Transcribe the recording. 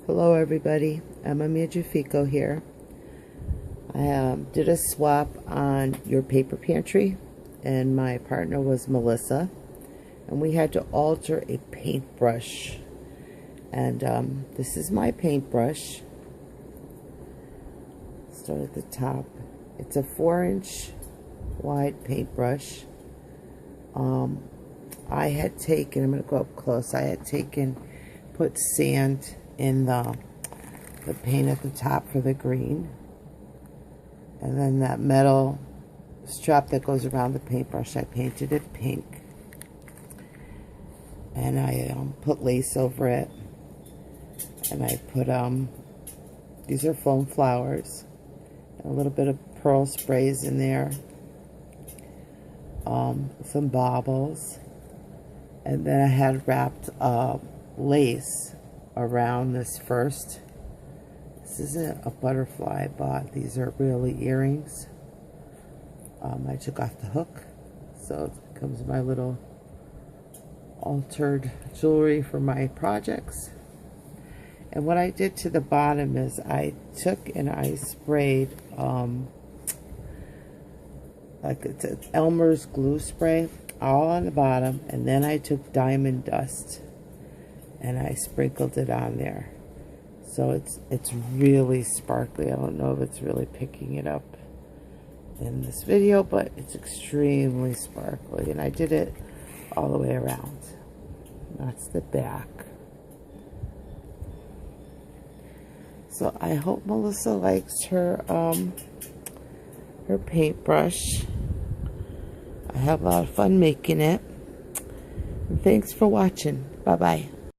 Hello everybody, I'm Amia Jafico here. I did a swap on Your Paper Pantry and my partner was Melissa, and we had to alter a paintbrush. And this is my paintbrush. Start at the top. It's a 4-inch wide paintbrush. I had taken, I'm going to go up close, put sand in the paint at the top for the green, and then that metal strap that goes around the paintbrush, I painted it pink, and I put lace over it, and I put these are foam flowers, and a little bit of pearl sprays in there, some baubles, and then I had wrapped lace around this first. This isn't a butterfly I bought. These are really earrings. I took off the hook, so it becomes my little altered jewelry for my projects. And what I did to the bottom is I took and I sprayed like it's an Elmer's glue spray all on the bottom, and then I took diamond dust and I sprinkled it on there. So it's really sparkly. I don't know if it's really picking it up in this video, but it's extremely sparkly, and I did it all the way around. That's the back. So I hope Melissa likes her paintbrush. I have a lot of fun making it. And thanks for watching. Bye-bye.